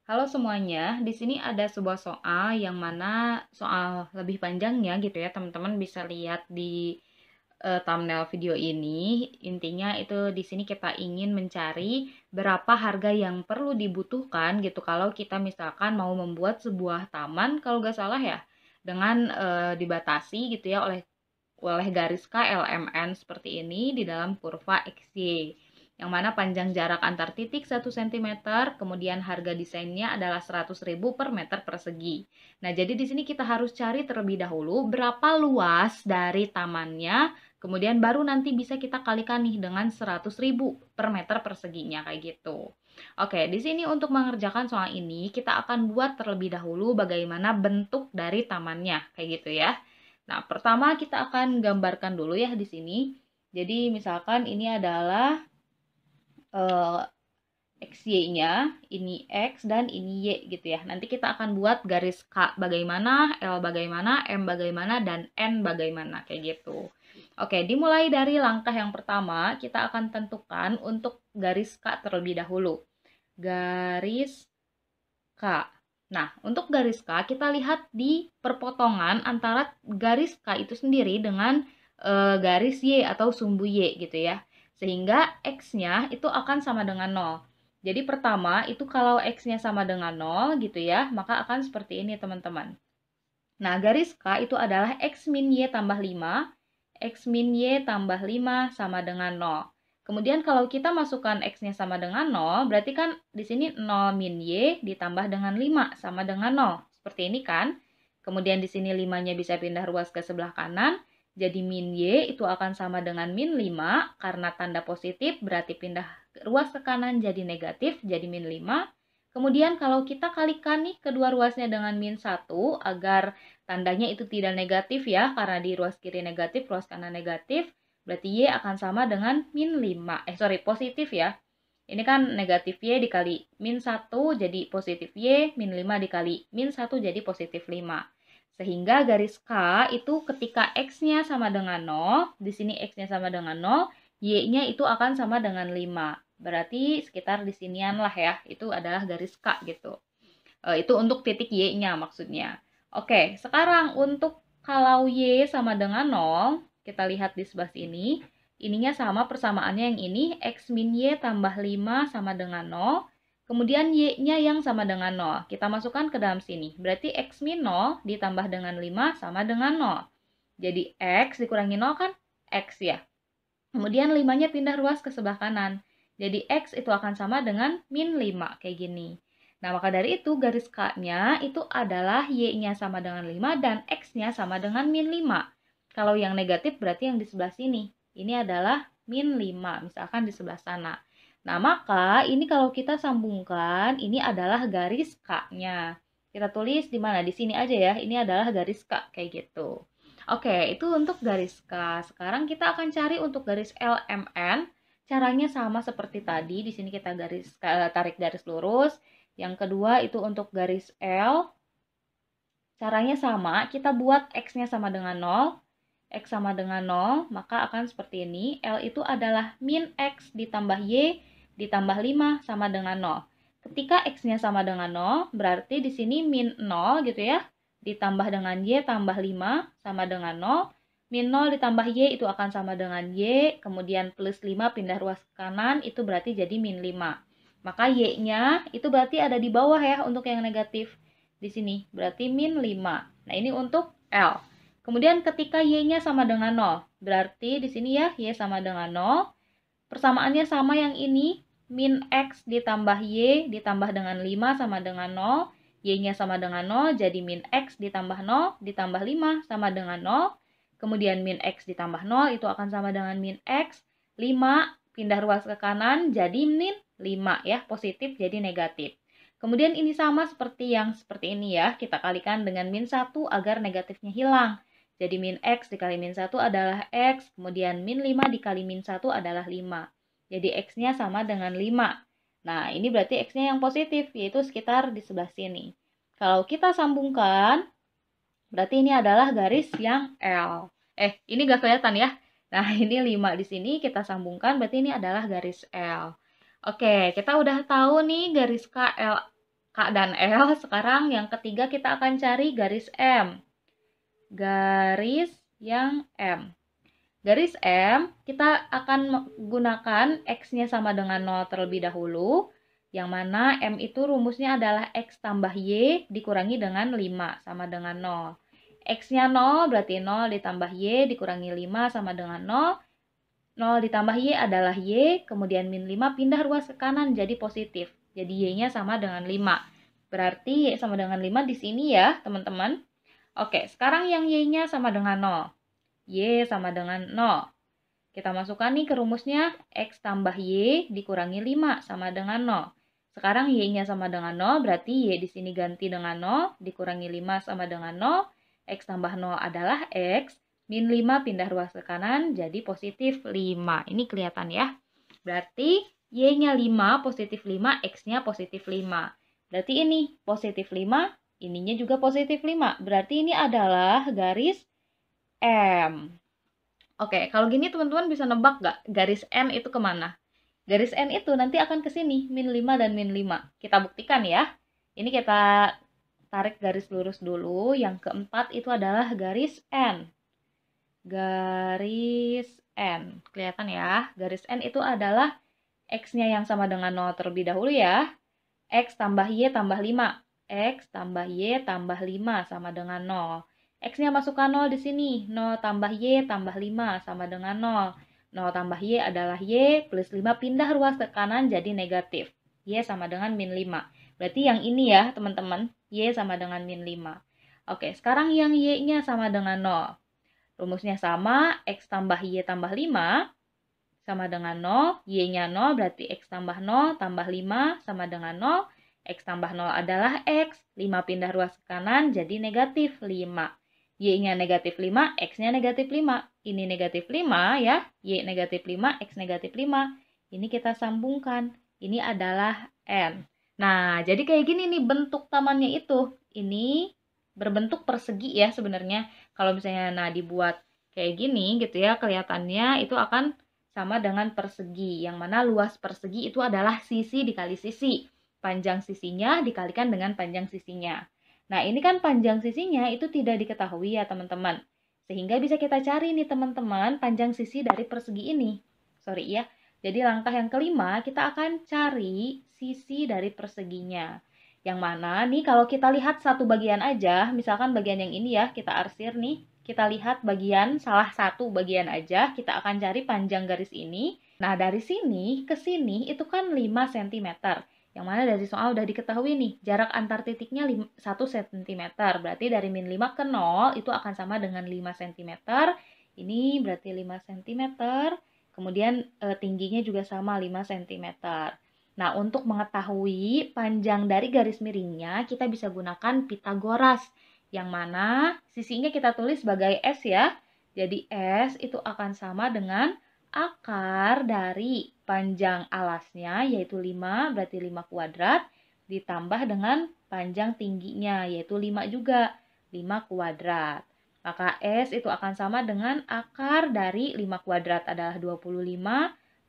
Halo semuanya, di sini ada sebuah soal yang mana soal lebih panjangnya gitu ya, teman-teman bisa lihat di thumbnail video ini. Intinya itu di sini kita ingin mencari berapa harga yang perlu dibutuhkan gitu kalau kita misalkan mau membuat sebuah taman, kalau nggak salah ya, dengan dibatasi gitu ya oleh garis KLMN seperti ini di dalam kurva XY, yang mana panjang jarak antar titik 1 cm, kemudian harga desainnya adalah 100.000 per meter persegi. Nah, jadi di sini kita harus cari terlebih dahulu berapa luas dari tamannya, kemudian baru nanti bisa kita kalikan nih dengan 100.000 per meter perseginya kayak gitu. Oke, di sini untuk mengerjakan soal ini kita akan buat terlebih dahulu bagaimana bentuk dari tamannya kayak gitu ya. Nah, pertama kita akan gambarkan dulu ya di sini. Jadi misalkan ini adalah eh, XY-nya, ini X dan ini Y gitu ya. Nanti kita akan buat garis K bagaimana, L bagaimana, M bagaimana, dan N bagaimana kayak gitu. Oke, dimulai dari langkah yang pertama, kita akan tentukan untuk garis K terlebih dahulu. Garis K. Nah, untuk garis K, kita lihat di perpotongan antara garis K itu sendiri dengan garis Y atau sumbu Y gitu ya. Sehingga X-nya itu akan sama dengan 0. Jadi pertama, itu kalau X-nya sama dengan 0 gitu ya, maka akan seperti ini teman-teman. Nah, garis K itu adalah X min Y tambah 5, X min Y tambah 5 sama dengan 0. Kemudian kalau kita masukkan X-nya sama dengan 0, berarti kan di sini 0 min Y ditambah dengan 5 sama dengan 0. Seperti ini kan. Kemudian di sini 5-nya bisa pindah ruas ke sebelah kanan. Jadi min Y itu akan sama dengan min 5, karena tanda positif berarti pindah ruas ke kanan jadi negatif, jadi min 5. Kemudian kalau kita kalikan nih kedua ruasnya dengan min 1 agar tandanya itu tidak negatif ya, karena di ruas kiri negatif, ruas kanan negatif, berarti Y akan sama dengan min 5. Positif ya. Ini kan negatif Y dikali min 1 jadi positif Y, min 5 dikali min 1 jadi positif 5. Sehingga garis K itu ketika X-nya sama dengan 0, di sini X-nya sama dengan 0, Y-nya itu akan sama dengan 5. Berarti sekitar di sinian lah ya, itu adalah garis K gitu. Itu untuk titik Y-nya maksudnya. Oke, sekarang untuk kalau Y sama dengan 0, kita lihat di sebelah sini. Ininya sama persamaannya yang ini, X min Y tambah 5 sama dengan 0. Kemudian Y-nya yang sama dengan 0. Kita masukkan ke dalam sini. Berarti X min 0 ditambah dengan 5 sama dengan 0. Jadi X dikurangi 0 kan X ya. Kemudian 5-nya pindah ruas ke sebelah kanan. Jadi X itu akan sama dengan min 5, kayak gini. Nah, maka dari itu garis K-nya itu adalah Y-nya sama dengan 5 dan X-nya sama dengan min 5. Kalau yang negatif berarti yang di sebelah sini. Ini adalah min 5, misalkan di sebelah sana. Nah, maka ini kalau kita sambungkan, ini adalah garis K-nya. Kita tulis di mana? Di sini aja ya. Ini adalah garis K, kayak gitu. Oke, itu untuk garis K. Sekarang kita akan cari untuk garis LMN. Caranya sama seperti tadi. Di sini kita tarik garis lurus. Yang kedua itu untuk garis L. Caranya sama, kita buat X-nya sama dengan 0. X sama dengan 0, maka akan seperti ini. L itu adalah min X ditambah Y ditambah 5 sama dengan 0. Ketika X-nya sama dengan 0, berarti di sini min 0 gitu ya. Ditambah dengan Y tambah 5 sama dengan 0. Min 0 ditambah Y itu akan sama dengan Y. Kemudian plus 5 pindah ruas ke kanan, itu berarti jadi min 5. Maka Y-nya itu berarti ada di bawah ya untuk yang negatif. Di sini berarti min 5. Nah, ini untuk L. Kemudian ketika Y-nya sama dengan 0, berarti di sini ya Y sama dengan 0. Persamaannya sama yang ini, min X ditambah Y ditambah dengan 5 sama dengan 0. Y-nya sama dengan 0, jadi min X ditambah 0 ditambah 5 sama dengan 0. Kemudian min X ditambah 0 itu akan sama dengan min X. 5 pindah ruas ke kanan jadi min 5 ya, positif jadi negatif. Kemudian ini sama seperti yang seperti ini ya, kita kalikan dengan min 1 agar negatifnya hilang. Jadi min X dikali min 1 adalah X, kemudian min 5 dikali min 1 adalah 5. Jadi X-nya sama dengan 5. Nah, ini berarti X-nya yang positif, yaitu sekitar di sebelah sini. Kalau kita sambungkan, berarti ini adalah garis yang L. Ini gak kelihatan ya. Nah, ini 5 di sini, kita sambungkan, berarti ini adalah garis L. Oke, kita udah tahu nih garis dan L. Sekarang yang ketiga kita akan cari garis M. Garis yang M. Garis M, kita akan gunakan X-nya sama dengan 0 terlebih dahulu, yang mana M itu rumusnya adalah X tambah Y dikurangi dengan 5 sama dengan 0. X-nya 0 berarti 0 ditambah Y dikurangi 5 sama dengan 0. 0 ditambah Y adalah Y, kemudian min 5 pindah ruas ke kanan jadi positif. Jadi Y-nya sama dengan 5. Berarti Y sama dengan 5 di sini ya, teman-teman. Oke, sekarang yang Y-nya sama dengan 0. Y sama dengan 0. Kita masukkan nih ke rumusnya, X tambah Y dikurangi 5 sama dengan 0. Sekarang Y-nya sama dengan 0, berarti Y di sini ganti dengan 0, dikurangi 5 sama dengan 0. X tambah 0 adalah X, min 5 pindah ruas ke kanan, jadi positif 5. Ini kelihatan ya. Berarti Y-nya 5, positif 5, X-nya positif 5. Berarti ini positif 5, ininya juga positif 5. Berarti ini adalah garis M. Oke, kalau gini teman-teman bisa nebak nggak garis N itu kemana? Garis N itu nanti akan ke sini, min 5 dan min 5. Kita buktikan ya. Ini kita tarik garis lurus dulu. Yang keempat itu adalah garis N. Garis N. Kelihatan ya, garis N itu adalah X-nya yang sama dengan 0 terlebih dahulu ya. X tambah Y tambah 5. X tambah Y tambah 5 sama dengan 0. X-nya masukkan 0 di sini. 0 tambah Y tambah 5 sama dengan 0. 0 tambah Y adalah Y plus 5 pindah ruas ke kanan jadi negatif. Y sama dengan min 5. Berarti yang ini ya teman-teman. Y sama dengan min 5. Oke, sekarang yang Y-nya sama dengan 0. Rumusnya sama. X tambah Y tambah 5 sama dengan 0. Y-nya 0 berarti X tambah 0 tambah 5 sama dengan 0. X tambah 0 adalah X. 5 pindah ruas ke kanan jadi negatif 5. Y-nya negatif 5, X-nya negatif 5. Ini negatif 5 ya. Y negatif 5, X negatif 5. Ini kita sambungkan. Ini adalah N. Nah, jadi kayak gini nih bentuk tamannya itu. Ini berbentuk persegi ya sebenarnya. Kalau misalnya dibuat kayak gini gitu ya, kelihatannya itu akan sama dengan persegi. Yang mana luas persegi itu adalah sisi dikali sisi. Panjang sisinya dikalikan dengan panjang sisinya. Nah, ini kan panjang sisinya itu tidak diketahui ya, teman-teman. Sehingga bisa kita cari nih, teman-teman, panjang sisi dari persegi ini. Sorry ya. Jadi, langkah yang kelima, kita akan cari sisi dari perseginya. Yang mana nih, kalau kita lihat satu bagian aja, misalkan bagian yang ini ya, kita arsir nih. Kita lihat bagian, salah satu bagian aja, kita akan cari panjang garis ini. Nah, dari sini ke sini itu kan 5 cm. Yang mana dari soal udah diketahui nih, jarak antar titiknya 1 cm. Berarti dari min 5 ke 0 itu akan sama dengan 5 cm. Ini berarti 5 cm. Kemudian tingginya juga sama 5 cm. Nah, untuk mengetahui panjang dari garis miringnya, kita bisa gunakan Pitagoras. Yang mana sisinya kita tulis sebagai S ya. Jadi S itu akan sama dengan akar dari panjang alasnya yaitu 5, berarti 5 kuadrat, ditambah dengan panjang tingginya yaitu 5 juga, 5 kuadrat. Maka S itu akan sama dengan akar dari 5 kuadrat adalah 25,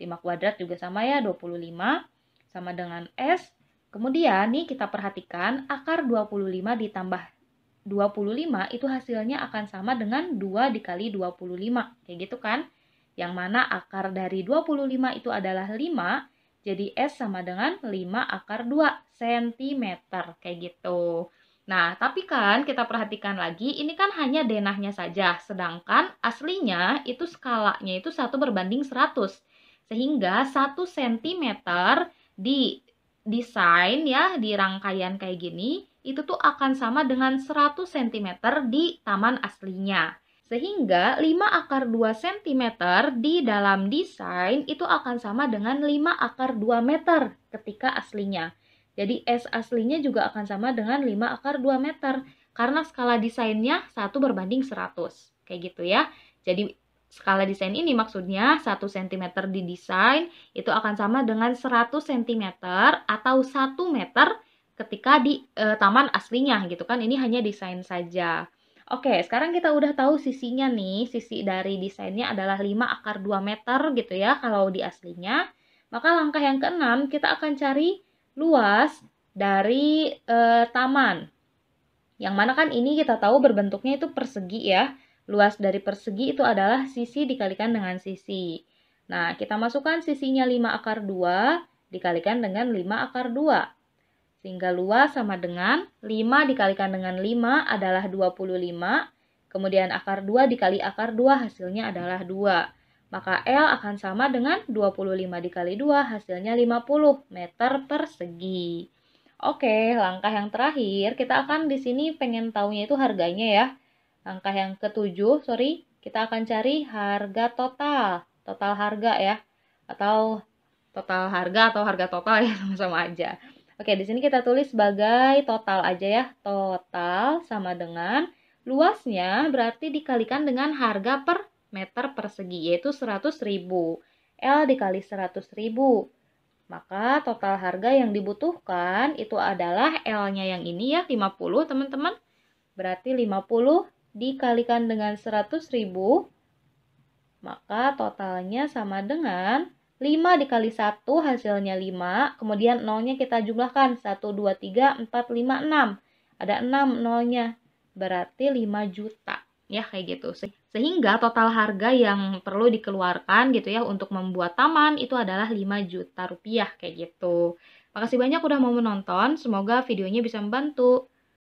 5 kuadrat juga sama ya, 25, sama dengan S. Kemudian nih kita perhatikan akar 25 ditambah 25 itu hasilnya akan sama dengan 2 dikali 25, kayak gitu kan? Yang mana akar dari 25 itu adalah 5, jadi S sama dengan 5 akar 2 cm, kayak gitu. Nah, tapi kan kita perhatikan lagi, ini kan hanya denahnya saja, sedangkan aslinya itu skalanya itu 1 berbanding 100. Sehingga 1 cm di desain ya, di rangkaian kayak gini, itu tuh akan sama dengan 100 cm di taman aslinya. Sehingga 5 akar 2 cm di dalam desain itu akan sama dengan 5 akar 2 meter ketika aslinya. Jadi S aslinya juga akan sama dengan 5 akar 2 meter. Karena skala desainnya 1 berbanding 100. Kayak gitu ya. Jadi skala desain ini maksudnya 1 cm di desain itu akan sama dengan 100 cm atau 1 meter ketika di taman aslinya gitu kan. Ini hanya desain saja. Oke, sekarang kita udah tahu sisinya nih. Sisi dari desainnya adalah 5 akar 2 meter gitu ya kalau di aslinya. Maka langkah yang keenam kita akan cari luas dari taman. Yang mana kan ini kita tahu berbentuknya itu persegi ya. Luas dari persegi itu adalah sisi dikalikan dengan sisi. Nah, kita masukkan sisinya 5 akar 2 dikalikan dengan 5 akar 2. Sehingga luas sama dengan 5 dikalikan dengan 5 adalah 25. Kemudian akar 2 dikali akar 2 hasilnya adalah 2. Maka L akan sama dengan 25 dikali 2 hasilnya 50 meter persegi. Oke, langkah yang terakhir kita akan di sini pengen taunya itu harganya ya. Langkah yang ketujuh, kita akan cari harga total, total harga ya, atau total harga atau harga total ya sama-sama aja. Oke, di sini kita tulis sebagai total aja ya. Total sama dengan luasnya berarti dikalikan dengan harga per meter persegi yaitu 100.000. L dikali 100.000. Maka total harga yang dibutuhkan itu adalah L-nya yang ini ya, 50 teman-teman. Berarti 50 dikalikan dengan 100.000, maka totalnya sama dengan 5 dikali 1 hasilnya 5, kemudian nolnya kita jumlahkan, 1, 2, 3, 4, 5, 6. Ada 6 nolnya, berarti 5 juta. Ya kayak gitu. Sehingga total harga yang perlu dikeluarkan gitu ya untuk membuat taman itu adalah 5 juta rupiah kayak gitu. Makasih banyak udah mau menonton, semoga videonya bisa membantu.